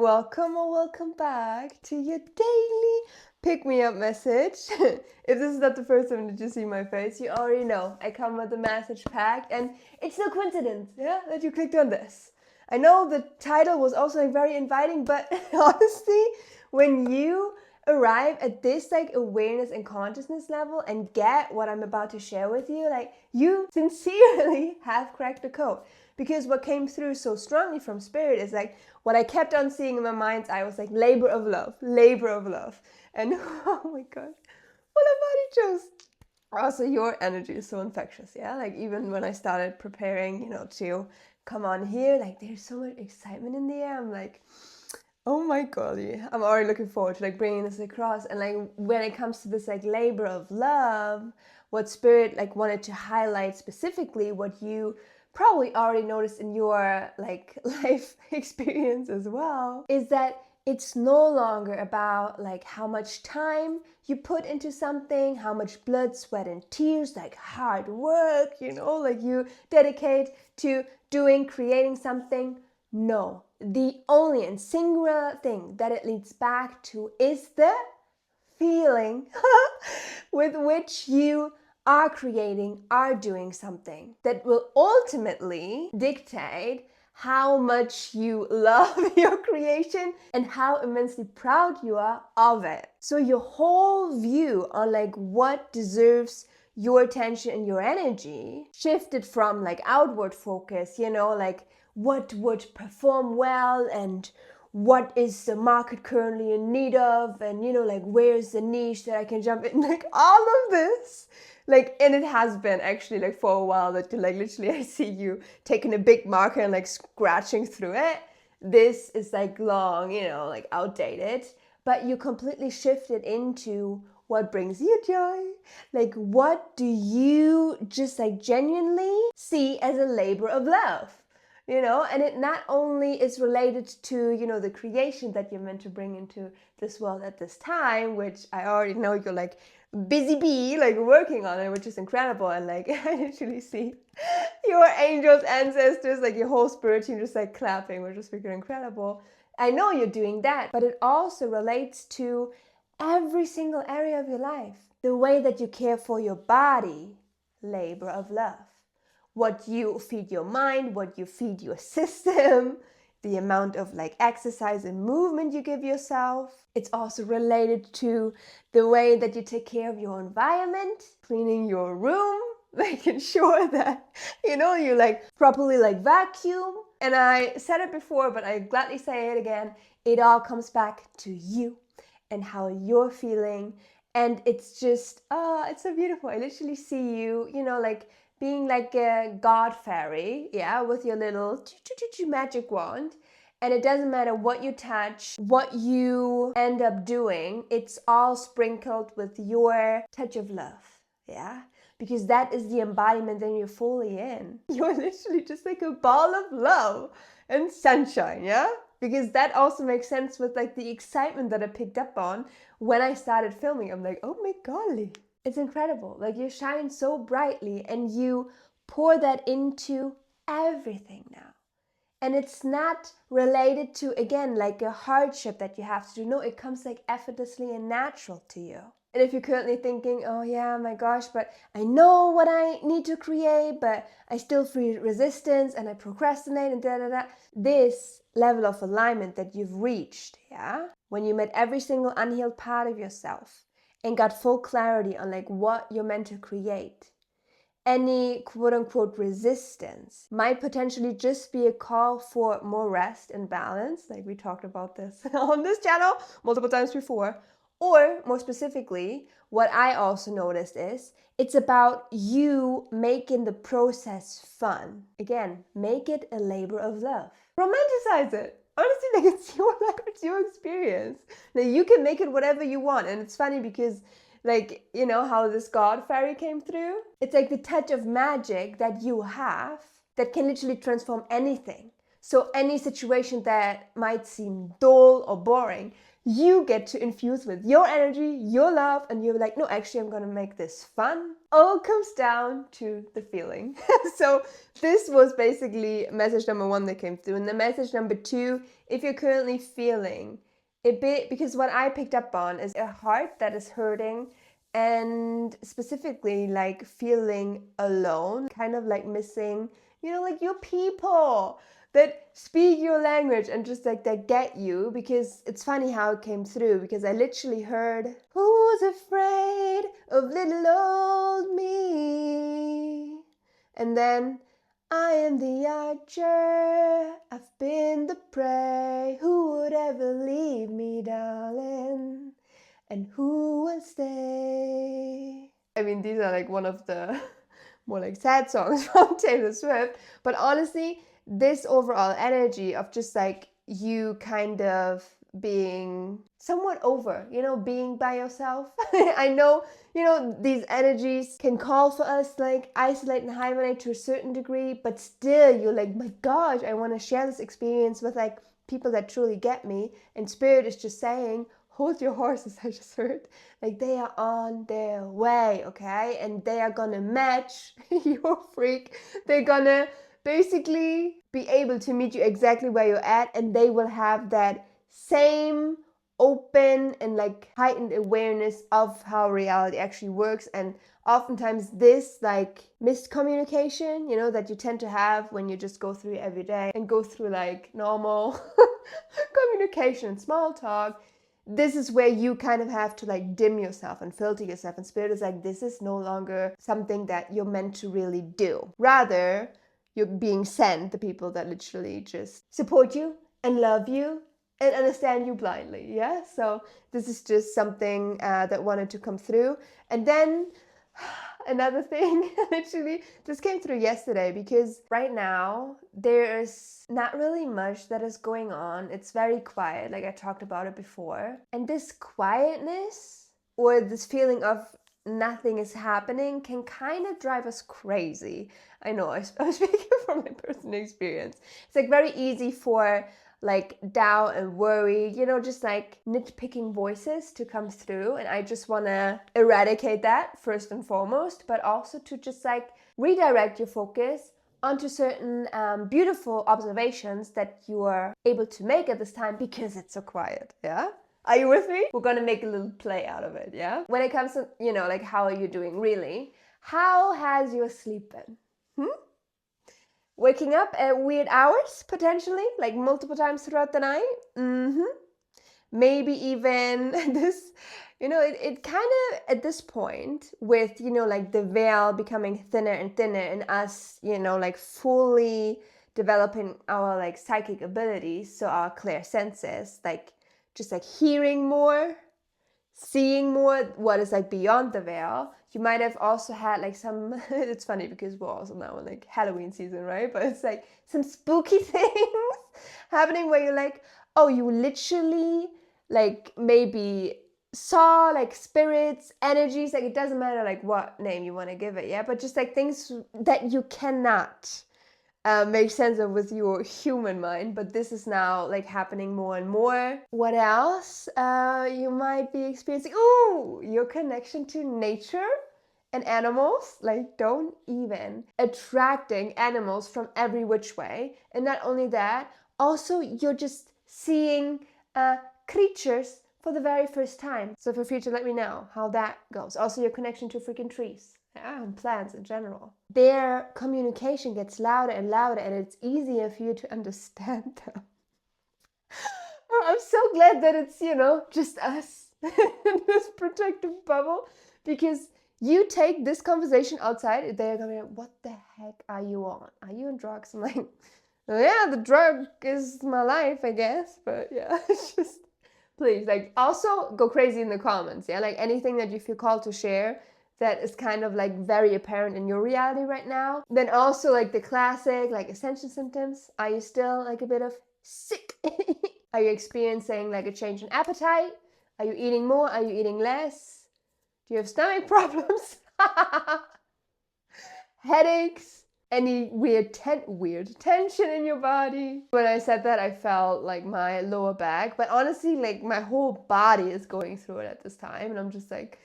welcome or welcome back to your daily pick-me-up message. If this is not the first time that you see my face, you already know I come with a message pack, and it's no coincidence, that you clicked on this. I know the title was also very inviting, but honestly, when you arrive at this awareness and consciousness level and get what I'm about to share with you, you sincerely have cracked the code. Because what came through so strongly from spirit is what I kept on seeing in my mind's eye was labor of love. And oh my God, what a body chose. Also, your energy is so infectious, even when I started preparing, to come on here, there's so much excitement in the air. I'm like, oh my golly, I'm already looking forward to bringing this across. And when it comes to this labor of love, what spirit wanted to highlight specifically, what you probably already noticed in your life experience as well, is that it's no longer about how much time you put into something, how much blood, sweat, and tears, hard work, you dedicate to creating something. No, the only and singular thing that it leads back to is the feeling with which you are creating, are doing something that will ultimately dictate how much you love your creation and how immensely proud you are of it. So your whole view on what deserves your attention and your energy shifted from outward focus, what would perform well and what is the market currently in need of, and where's the niche that I can jump in, all of this. And it has been actually for a while that you literally I see you taking a big marker and scratching through it. This is long, outdated, but you completely shifted into what brings you joy. What do you just genuinely see as a labor of love? And it not only is related to, the creation that you're meant to bring into this world at this time, which I already know you're busy bee, working on it, which is incredible. And I literally see your angels, ancestors, your whole spirit team just clapping, which is freaking incredible. I know you're doing that, but it also relates to every single area of your life. The way that you care for your body, labor of love. What you feed your mind, what you feed your system, the amount of exercise and movement you give yourself. It's also related to the way that you take care of your environment, cleaning your room, making sure that, you properly vacuum. And I said it before, but I gladly say it again. It all comes back to you and how you're feeling. And it's just, it's so beautiful. I literally see you, being a god fairy, with your little magic wand. And it doesn't matter what you touch, what you end up doing, it's all sprinkled with your touch of love, because that is the embodiment that you're fully in. You're literally just a ball of love and sunshine, because that also makes sense with the excitement that I picked up on when I started filming. I'm oh my golly. It's incredible. You shine so brightly and you pour that into everything now. And it's not related to, again, a hardship that you have to do. No, it comes effortlessly and natural to you. And if you're currently thinking, oh yeah, my gosh, but I know what I need to create, but I still feel resistance and I procrastinate and da-da-da. This level of alignment that you've reached, when you met every single unhealed part of yourself, and got full clarity on what you're meant to create. Any quote-unquote resistance might potentially just be a call for more rest and balance, we talked about this on this channel multiple times before. Or more specifically, what I also noticed is it's about you making the process fun. Again, make it a labor of love. Romanticize it. Honestly, it's your life, it's your experience. You can make it whatever you want. And it's funny because, how this god fairy came through. It's the touch of magic that you have that can literally transform anything. So any situation that might seem dull or boring, you get to infuse with your energy, your love, and you're like, no, actually, I'm gonna make this fun. All comes down to the feeling. So this was basically message number 1 that came through. And the message number 2, if you're currently feeling a bit, because what I picked up on is a heart that is hurting, and specifically like feeling alone, kind of like missing, like your people that speak your language and just like that get you. Because it's funny how it came through, because I literally heard, who's afraid of little old me? And then, I am the archer, I've been the prey, who would ever leave me, darling? And who will stay? I mean, these are like one of the more like sad songs from Taylor Swift. But honestly, this overall energy of just like you kind of being somewhat over, being by yourself. I know, these energies can call for us like isolate and hibernate to a certain degree, but still you're like, my gosh, I want to share this experience with like people that truly get me. And Spirit is just saying, hold your horses, I just heard. Like they are on their way, okay? And they are gonna match your freak. They're gonna basically be able to meet you exactly where you're at, and they will have that same open and like heightened awareness of how reality actually works. And oftentimes this like miscommunication, that you tend to have when you just go through every day and go through like normal communication, small talk, this is where you kind of have to like dim yourself and filter yourself. And Spirit is like, this is no longer something that you're meant to really do. Rather, you're being sent the people that literally just support you and love you and understand you blindly. Yeah. So this is just something that wanted to come through. And then another thing, literally, this came through yesterday, because right now there's not really much that is going on. It's very quiet, like I talked about it before. And this quietness, or this feeling of nothing is happening, can kind of drive us crazy. I know, I'm speaking from my personal experience. It's like very easy for like doubt and worry, just like nitpicking voices to come through. And I just want to eradicate that first and foremost, but also to just like redirect your focus onto certain beautiful observations that you are able to make at this time, because it's so quiet. Yeah. Are you with me? We're gonna make a little play out of it. Yeah. When it comes to, like how are you doing really? How has your sleep been? Waking up at weird hours, potentially, like multiple times throughout the night. Maybe even this, it kind of, at this point, with, like the veil becoming thinner and thinner, and us, like fully developing our like psychic abilities, so our clear senses, like just like hearing more, seeing more, what is like beyond the veil. You might have also had like some, it's funny because we're also now in like Halloween season, right? But it's like some spooky things happening where you're like, oh, you literally like maybe saw like spirits, energies, like it doesn't matter like what name you want to give it, yeah? But just like things that you cannot make sense of with your human mind, but this is now like happening more and more. What else you might be experiencing? Ooh, your connection to nature and animals. Like, don't even attracting animals from every which way. And not only that, also you're just seeing creatures for the very first time. So feel free to let me know how that goes. Also your connection to freaking trees. And plants in general. Their communication gets louder and louder, and it's easier for you to understand them. I'm so glad that it's, just us in this protective bubble, because you take this conversation outside, they're gonna be like, what the heck are you on? Are you on drugs? I'm like, yeah, the drug is my life, I guess. But yeah, it's just, please, like, also go crazy in the comments. Yeah, like anything that you feel called to share that is kind of like very apparent in your reality right now. Then also like the classic like ascension symptoms. Are you still like a bit of sick? Are you experiencing like a change in appetite? Are you eating more? Are you eating less? Do you have stomach problems? Headaches? any weird tension in your body. When I said that, I felt like my lower back, but honestly, like my whole body is going through it at this time, and I'm just like,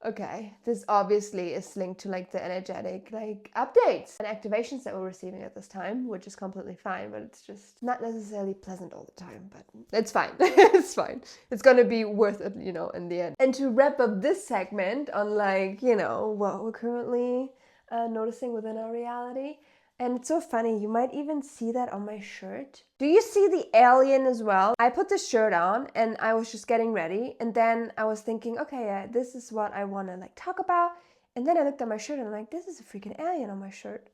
okay, this obviously is linked to like the energetic like updates and activations that we're receiving at this time, which is completely fine, but it's just not necessarily pleasant all the time, but it's fine. It's fine. It's gonna be worth it, you know, in the end. And to wrap up this segment on like, you know, what we're currently noticing within our reality. And it's so funny, you might even see that on my shirt. Do you see the alien as well? I put this shirt on and I was just getting ready, and then I was thinking, okay, yeah, this is what I want to like talk about. And then I looked at my shirt and I'm like, this is a freaking alien on my shirt.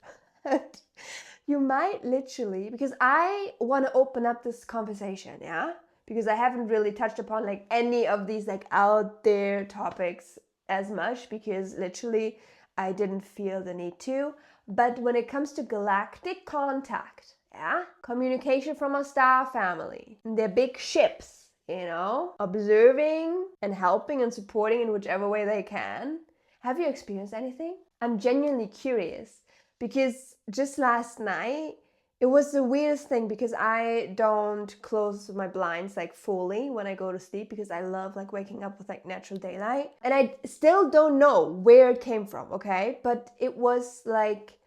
You might literally, because I want to open up this conversation, yeah? Because I haven't really touched upon like any of these like out there topics as much, because literally I didn't feel the need to. But when it comes to galactic contact, yeah, communication from a star family, their big ships, you know, observing and helping and supporting in whichever way they can. Have you experienced anything? I'm genuinely curious, because just last night, it was the weirdest thing, because I don't close my blinds like fully when I go to sleep, because I love like waking up with like natural daylight. And I still don't know where it came from, okay? But it was like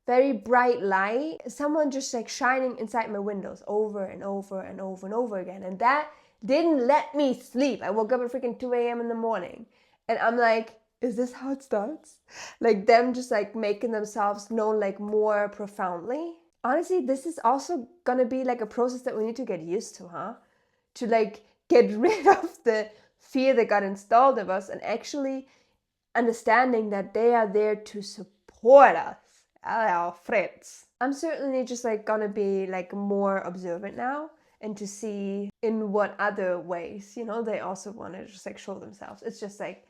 very bright light, someone just like shining inside my windows over and over and over and over again. And that didn't let me sleep. I woke up at freaking 2 a.m. in the morning. And I'm like, is this how it starts? Like them just like making themselves known like more profoundly. Honestly, this is also gonna be like a process that we need to get used to, huh? To like get rid of the fear that got installed of us, and actually understanding that they are there to support us, our friends. I'm certainly just like gonna be like more observant now, and to see in what other ways, you know, they also want to just like show themselves. It's just like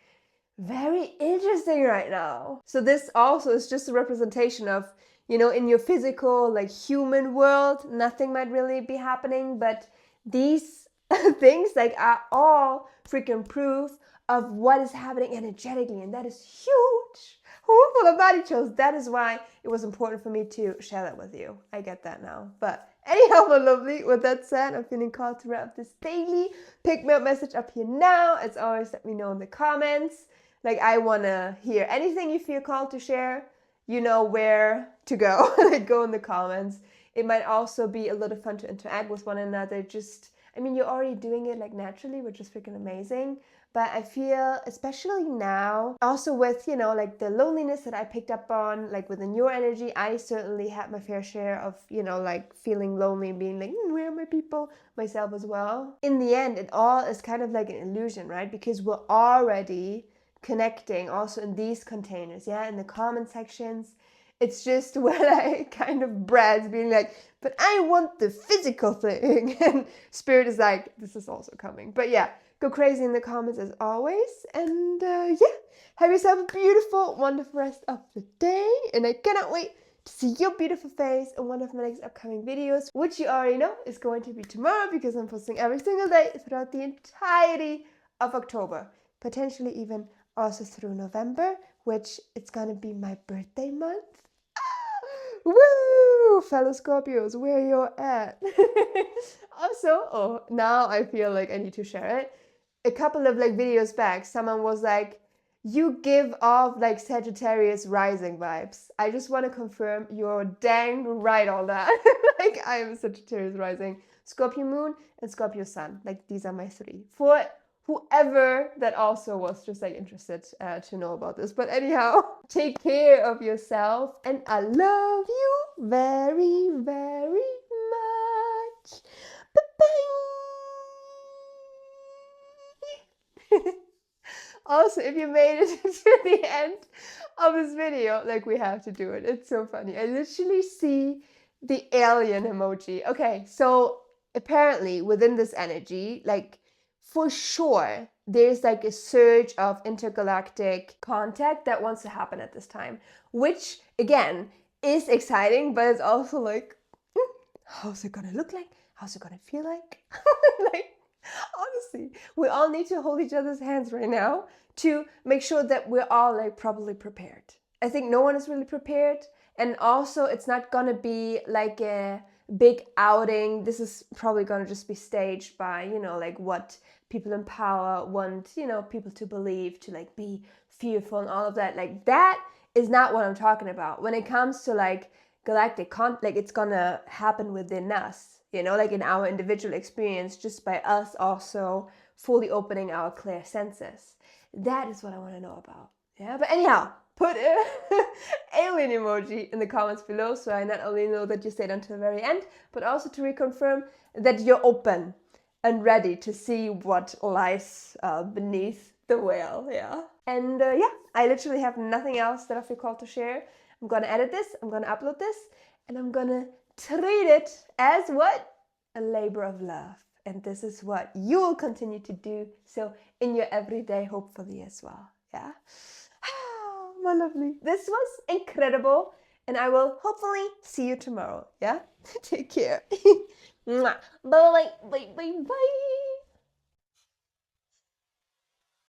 very interesting right now. So this also is just a representation of, you know, in your physical, like human world, nothing might really be happening, but these things like are all freaking proof of what is happening energetically, and that is huge. Full of body chills. That is why it was important for me to share that with you. I get that now. But anyhow, my lovely, with that said, I'm feeling called to wrap this daily pick me up message up here now. As always, let me know in the comments. Like, I want to hear anything you feel called to share. You know where to go. Like, go in the comments. It might also be a little fun to interact with one another. Just, I mean, you're already doing it like naturally, which is freaking amazing. But I feel, especially now, also with, you know, like the loneliness that I picked up on, like within your energy, I certainly had my fair share of, you know, like feeling lonely and being like, where are my people? Myself as well. In the end, it all is kind of like an illusion, right? Because we're already connecting also in these containers, yeah, in the comment sections. It's just where I kind of Brad's being like, but I want the physical thing. And Spirit is like, this is also coming. But yeah, go crazy in the comments as always. And yeah, have yourself a beautiful, wonderful rest of the day. And I cannot wait to see your beautiful face in one of my next upcoming videos, which you already know is going to be tomorrow, because I'm posting every single day throughout the entirety of October. Potentially even also through November, which it's gonna be my birthday month. Woo! Fellow Scorpios, where you're at. Also, now I feel like I need to share it. A couple of like videos back, someone was like, you give off like Sagittarius rising vibes. I just want to confirm you're dang right on that. Like, I am Sagittarius rising, Scorpio moon, and Scorpio sun. Like, these are my three. For whoever that also was just like interested to know about this. But anyhow, take care of yourself, and I love you very, very much. Bye-bye. Also, if you made it to the end of this video, like, we have to do it. It's so funny. I literally see the alien emoji. Okay, so apparently within this energy, like, for sure, there's like a surge of intergalactic contact that wants to happen at this time, which again is exciting, but it's also like, how's it gonna look like? How's it gonna feel like? Like, honestly, we all need to hold each other's hands right now to make sure that we're all like properly prepared. I think no one is really prepared. And also, it's not gonna be like a big outing. This is probably gonna just be staged by, like what people in power want, people to believe, to like be fearful and all of that. Like that is not what I'm talking about. When it comes to like galactic like it's gonna happen within us, like in our individual experience, just by us also fully opening our clear senses. That is what I want to know about. Yeah, but anyhow, put a alien emoji in the comments below, so I not only know that you stayed until the very end, but also to reconfirm that you're open and ready to see what lies beneath the whale. Yeah. And yeah, I literally have nothing else that I feel called to share. I'm gonna edit this, I'm gonna upload this, and I'm gonna treat it as what? A labor of love. And this is what you will continue to do so in your everyday, hopefully, as well. Yeah. My lovely. This was incredible, and I will hopefully see you tomorrow. Yeah. Take care. Bye bye bye bye bye.